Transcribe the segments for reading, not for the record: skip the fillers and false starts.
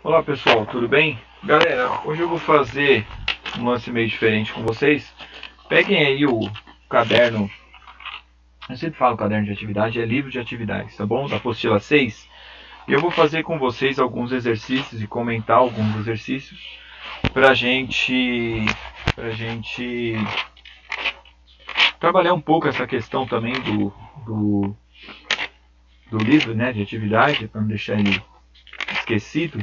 Olá pessoal, tudo bem? Galera, hoje eu vou fazer um lance meio diferente com vocês. Peguem aí o caderno, eu sempre falo caderno de atividade, é livro de atividades, tá bom? Da apostila 6. E eu vou fazer com vocês alguns exercícios e comentar alguns exercícios pra gente trabalhar um pouco essa questão também do livro, né, de atividade, para não deixar ele esquecido,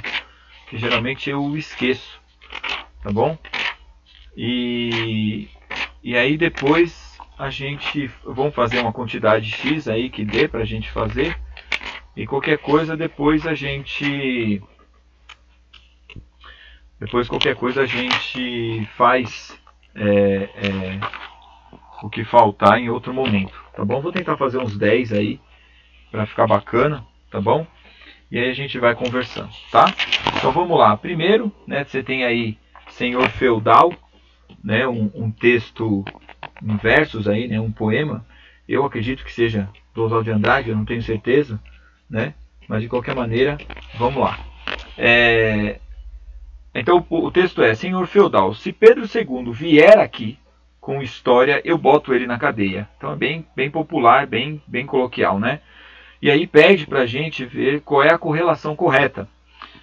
que geralmente eu esqueço, tá bom? E aí depois vamos fazer uma quantidade X aí que dê pra gente fazer, e qualquer coisa depois a gente faz o que faltar em outro momento, tá bom? Vou tentar fazer uns 10 aí para ficar bacana, tá bom? E aí a gente vai conversando, tá? Então vamos lá. Primeiro, né, você tem aí Senhor Feudal, né, um texto em versos aí, né, um poema. Eu acredito que seja do Oswald de Andrade, eu não tenho certeza, né? Mas de qualquer maneira, vamos lá. Então o texto é: Senhor Feudal, se Pedro II vier aqui com história, eu boto ele na cadeia. Então é bem popular, bem coloquial, né? E aí pede para a gente ver qual é a correlação correta.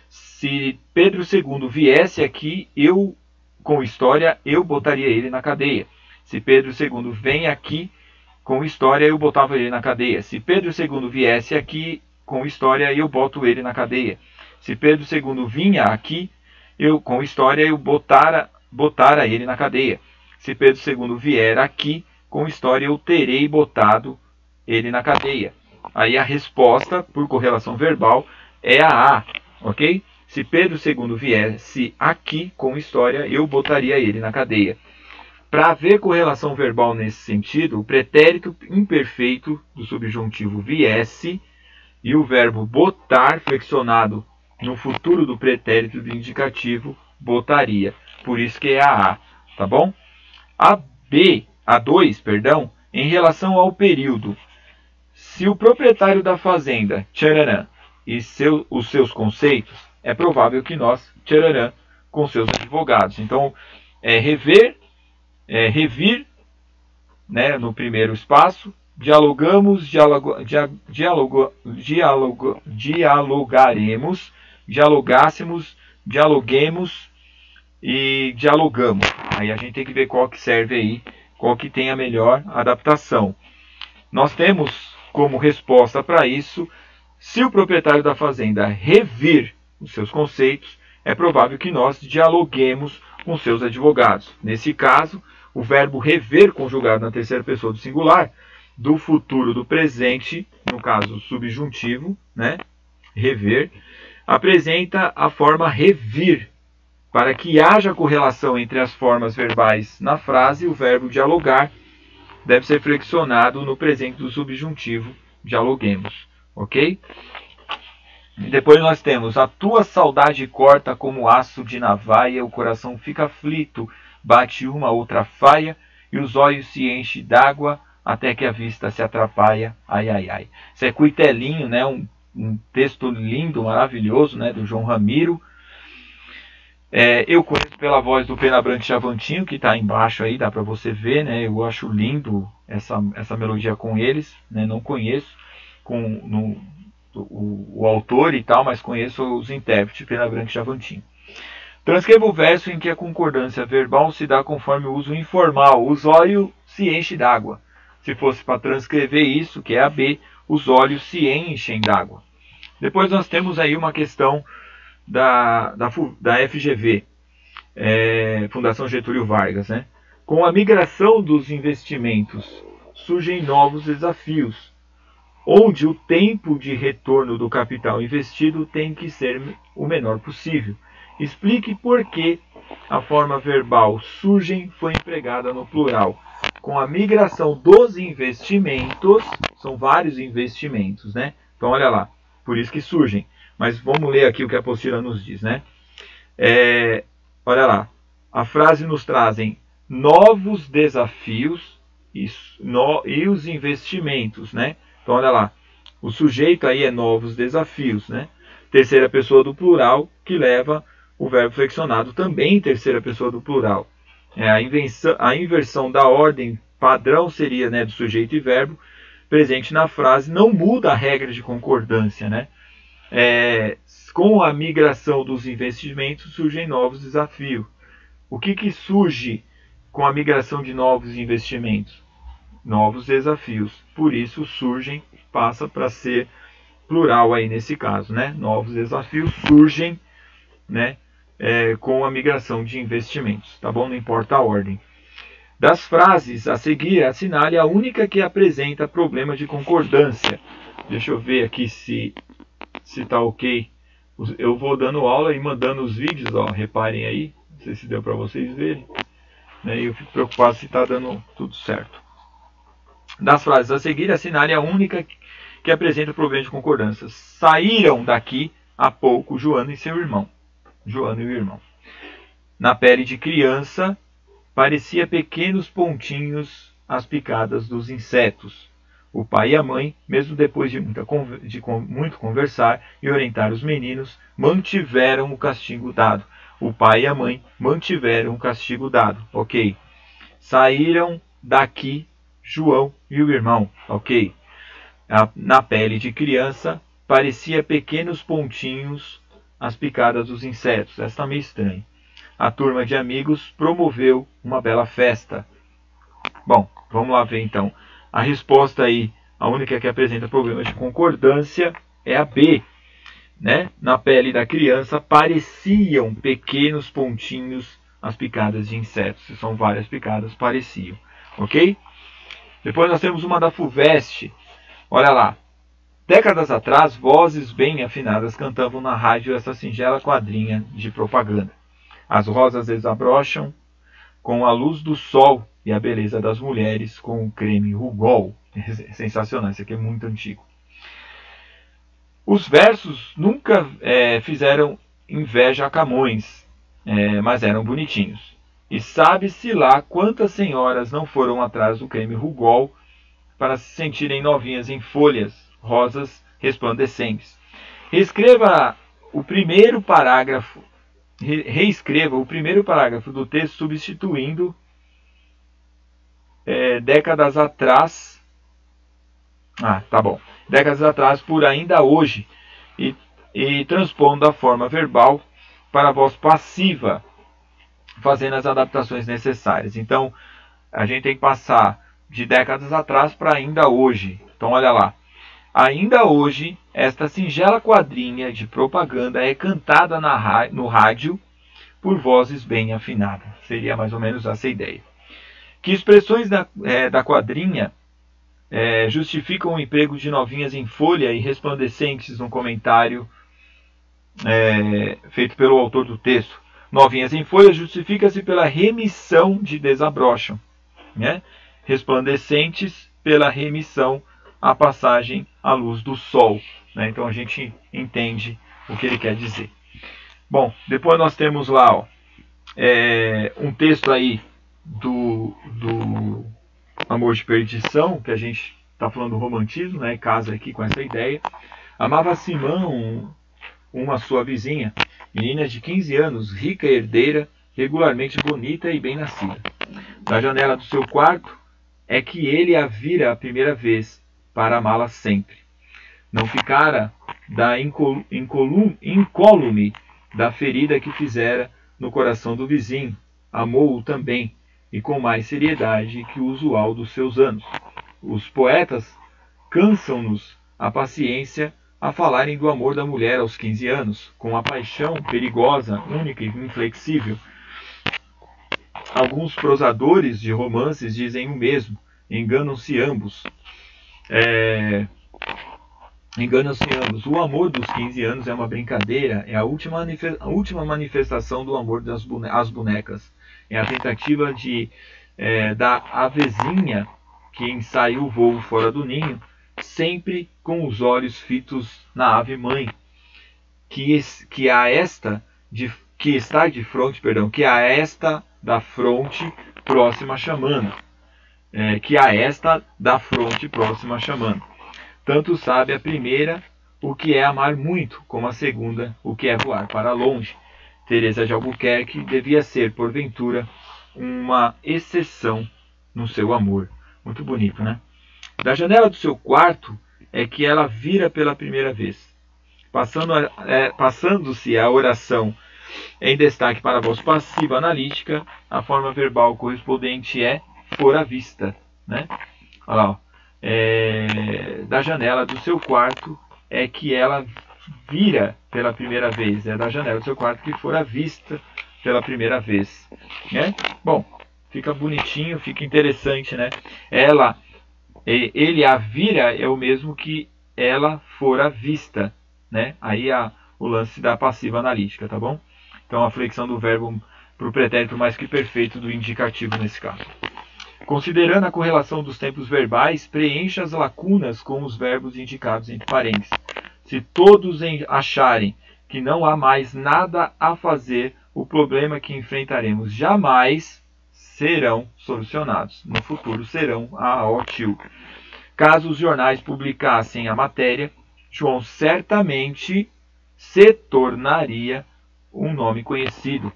Se Pedro II viesse aqui, com história, eu botaria ele na cadeia. Se Pedro II vem aqui com história, eu botava ele na cadeia. Se Pedro II viesse aqui com história, eu boto ele na cadeia. Se Pedro II vinha aqui, com história, eu botara ele na cadeia. Se Pedro II vier aqui com história, eu terei botado ele na cadeia. Aí a resposta, por correlação verbal, é a A, ok? Se Pedro II viesse aqui com história, eu botaria ele na cadeia. Para haver correlação verbal nesse sentido, o pretérito imperfeito do subjuntivo viesse e o verbo botar, flexionado no futuro do pretérito do indicativo, botaria. Por isso que é a A, tá bom? A 2, em relação ao período. Se o proprietário da fazenda, tchararã, e os seus conceitos, é provável que nós, tchararã, com seus advogados. Então, revir, né, no primeiro espaço, dialogaremos, dialogássemos, dialoguemos e dialogamos. Aí a gente tem que ver qual que serve aí, qual que tem a melhor adaptação. Nós temos como resposta para isso: se o proprietário da fazenda revir os seus conceitos, é provável que nós dialoguemos com seus advogados. Nesse caso, o verbo rever, conjugado na terceira pessoa do singular, do futuro do presente, no caso subjuntivo, né, rever, apresenta a forma revir. Para que haja correlação entre as formas verbais na frase, o verbo dialogar deve ser flexionado no presente do subjuntivo, dialoguemos, ok? E depois nós temos: a tua saudade corta como aço de navalha, o coração fica aflito, bate uma outra faia, e os olhos se enchem d'água, até que a vista se atrapalha, ai, ai, ai. Isso é Cuitelinho, né? Um texto lindo, maravilhoso, né? Do João Ramiro. Eu conheço pela voz do Pena Branca e Chavantinho, que está embaixo aí, dá para você ver, né? Eu acho lindo essa melodia com eles, né? Não conheço o autor e tal, mas conheço os intérpretes, Pena Branca e Chavantinho. Transcreva o verso em que a concordância verbal se dá conforme o uso informal. Os olhos se enchem d'água. Se fosse para transcrever isso, que é a B, os olhos se enchem d'água. Depois nós temos aí uma questão da FGV, Fundação Getúlio Vargas, né? Com a migração dos investimentos surgem novos desafios, onde o tempo de retorno do capital investido tem que ser o menor possível. Explique por que a forma verbal surgem foi empregada no plural. Com a migração dos investimentos, são vários investimentos, né? Então olha lá, por isso que surgem. Mas vamos ler aqui o que a apostila nos diz, né? Olha lá, a frase nos trazem novos desafios e os investimentos, né? Então olha lá, o sujeito aí é novos desafios, né? terceira pessoa do plural, que leva o verbo flexionado também em terceira pessoa do plural. A inversão da ordem padrão seria, né, do sujeito e verbo presente na frase, não muda a regra de concordância, né? Com a migração dos investimentos surgem novos desafios. O que surge com a migração de novos investimentos? Novos desafios. Por isso surgem, passa para ser plural aí nesse caso, né? Novos desafios surgem, né, com a migração de investimentos, tá bom? Não importa a ordem. Das frases a seguir, assinale a única que apresenta problema de concordância. Deixa eu ver aqui se está ok. Eu vou dando aula e mandando os vídeos, ó, reparem aí. Não sei se deu para vocês verem. Eu fico preocupado se está dando tudo certo. Das frases a seguir, assinale a única que apresenta problema de concordância. Saíram daqui há pouco Joana e seu irmão. Joana e o irmão. Na pele de criança, parecia pequenos pontinhos as picadas dos insetos. O pai e a mãe, mesmo depois de muito conversar e orientar os meninos, mantiveram o castigo dado. O pai e a mãe mantiveram o castigo dado. Ok. Saíram daqui João e o irmão. Ok. Na pele de criança, parecia pequenos pontinhos as picadas dos insetos. Essa está meio estranha. A turma de amigos promoveu uma bela festa. Bom, vamos lá ver então. A resposta aí, a única que apresenta problemas de concordância é a B. Né? Na pele da criança pareciam pequenos pontinhos as picadas de insetos. São várias picadas, pareciam. Ok? Depois nós temos uma da FUVEST. Olha lá. Décadas atrás, vozes bem afinadas cantavam na rádio essa singela quadrinha de propaganda. As rosas desabrocham com a luz do sol e a beleza das mulheres com o creme Rugol. Sensacional, isso aqui é muito antigo. Os versos nunca fizeram inveja a Camões, mas eram bonitinhos. E sabe-se lá quantas senhoras não foram atrás do creme Rugol para se sentirem novinhas em folhas rosas resplandecentes. Reescreva o primeiro parágrafo do texto substituindo décadas atrás. Tá bom. Décadas atrás por ainda hoje e transpondo a forma verbal para a voz passiva, fazendo as adaptações necessárias. Então, a gente tem que passar de décadas atrás para ainda hoje. Então, olha lá. Ainda hoje, esta singela quadrinha de propaganda é cantada no rádio por vozes bem afinadas. Seria mais ou menos essa ideia. Que expressões da quadrinha justificam o emprego de novinhas em folha e resplandecentes no comentário feito pelo autor do texto? Novinhas em folha justifica-se pela remissão de desabrocham, né? Resplandecentes pela remissão à passagem à luz do sol, né? Então a gente entende o que ele quer dizer. Bom, depois nós temos lá um texto aí do Amor de Perdição, que a gente está falando do romantismo, né? Casa aqui com essa ideia. Amava Simão, uma sua vizinha, menina de 15 anos, rica e herdeira, regularmente bonita e bem nascida. Da janela do seu quarto é que ele a vira a primeira vez, para amá-la sempre. Não ficara da incólume da ferida que fizera no coração do vizinho. Amou-o também, e com mais seriedade que o usual dos seus anos. Os poetas cansam-nos a paciência a falarem do amor da mulher aos 15 anos, com a paixão perigosa, única e inflexível. Alguns prosadores de romances dizem o mesmo, enganam-se ambos. O amor dos 15 anos é uma brincadeira, é a última manifestação do amor às bonecas. É a tentativa da avezinha que ensaia o voo fora do ninho, sempre com os olhos fitos na ave-mãe, que a esta da fronte próxima chamando. Tanto sabe a primeira o que é amar muito, como a segunda, o que é voar para longe. Teresa de Albuquerque devia ser, porventura, uma exceção no seu amor. Muito bonito, né? Da janela do seu quarto é que ela vira pela primeira vez. Passando-se a oração em destaque para a voz passiva analítica, a forma verbal correspondente é fora vista. Né? Olha lá, ó. Da janela do seu quarto é que ela vira pela primeira vez. É da janela do seu quarto que fora vista pela primeira vez. Né? Bom, fica bonitinho, fica interessante, né? Ele a vira é o mesmo que ela fora vista, né? Aí o lance da passiva analítica, tá bom? Então a flexão do verbo para o pretérito mais que perfeito do indicativo nesse caso. Considerando a correlação dos tempos verbais, preencha as lacunas com os verbos indicados entre parênteses. Se todos acharem que não há mais nada a fazer, o problema que enfrentaremos jamais serão solucionados. No futuro serão ótimo. Caso os jornais publicassem a matéria, João certamente se tornaria um nome conhecido.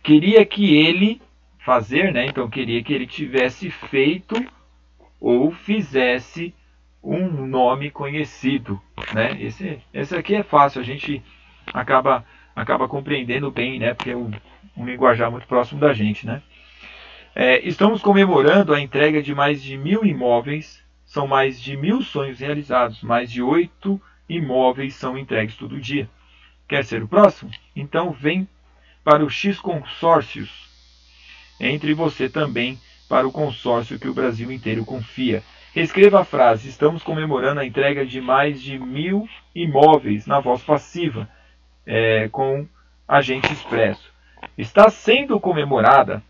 Queria que ele fazer, né? Então queria que ele tivesse feito ou fizesse um nome conhecido, né? Esse aqui é fácil, a gente acaba compreendendo bem, né? Porque é um linguajar muito próximo da gente, né? Estamos comemorando a entrega de mais de 1000 imóveis. São mais de 1000 sonhos realizados. Mais de 8 imóveis são entregues todo dia. Quer ser o próximo? Então vem para o X Consórcios. Entre você também para o consórcio que o Brasil inteiro confia. Reescreva a frase: estamos comemorando a entrega de mais de 1000 imóveis, na voz passiva, com agente expresso. Está sendo comemorada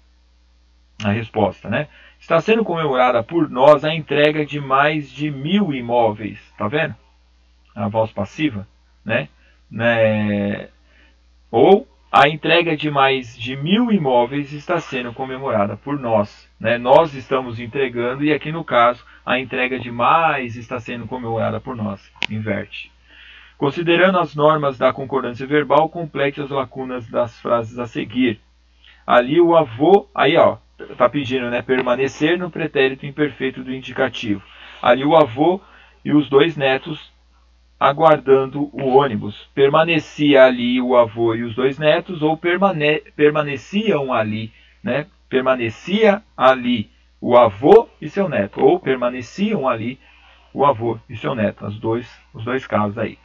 a resposta, né? Está sendo comemorada por nós a entrega de mais de 1000 imóveis. Tá vendo? A voz passiva, né? Ou a entrega de mais de 1000 imóveis está sendo comemorada por nós. Né? Nós estamos entregando e aqui no caso a entrega de mais está sendo comemorada por nós. Inverte. Considerando as normas da concordância verbal, complete as lacunas das frases a seguir. Ali o avô, aí ó, está pedindo, né, permanecer no pretérito imperfeito do indicativo. Ali o avô e os 2 netos aguardando o ônibus. Permanecia ali o avô e os 2 netos, ou permaneciam ali, né? Permanecia ali o avô e seu neto, ou permaneciam ali o avô e seu neto. Os dois casos aí.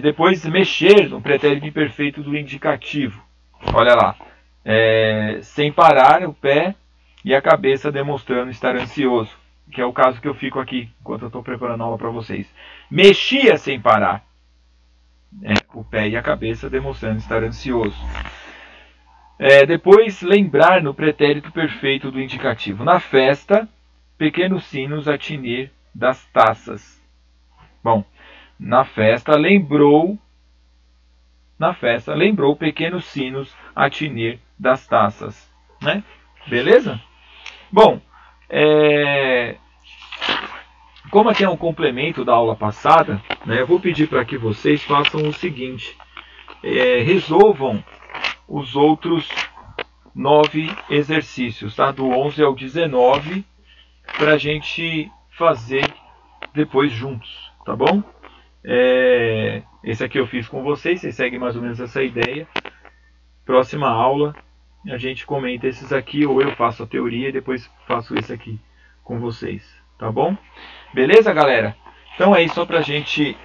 Depois, mexer no pretérito imperfeito do indicativo. Olha lá. Sem parar o pé e a cabeça demonstrando estar ansioso. Que é o caso que eu fico aqui enquanto eu estou preparando a aula para vocês. Mexia sem parar. O pé e a cabeça demonstrando estar ansioso. Depois, lembrar no pretérito perfeito do indicativo. Na festa, pequenos sinos a tinir das taças. Bom, na festa lembrou pequenos sinos a tinir das taças. Né? Beleza? Bom, como aqui é um complemento da aula passada, né, eu vou pedir para que vocês façam o seguinte. Resolvam os outros 9 exercícios, tá? Do 11 ao 19, para a gente fazer depois juntos, tá bom? Esse aqui eu fiz com vocês seguem mais ou menos essa ideia. Próxima aula a gente comenta esses aqui, ou eu faço a teoria e depois faço esse aqui com vocês, tá bom? Beleza, galera? Então é isso, só pra gente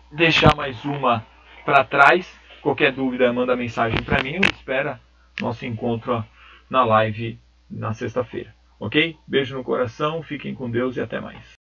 deixar mais uma para trás. Qualquer dúvida, manda mensagem para mim. Eu espero nosso encontro na live na sexta-feira. Ok? Beijo no coração, fiquem com Deus e até mais.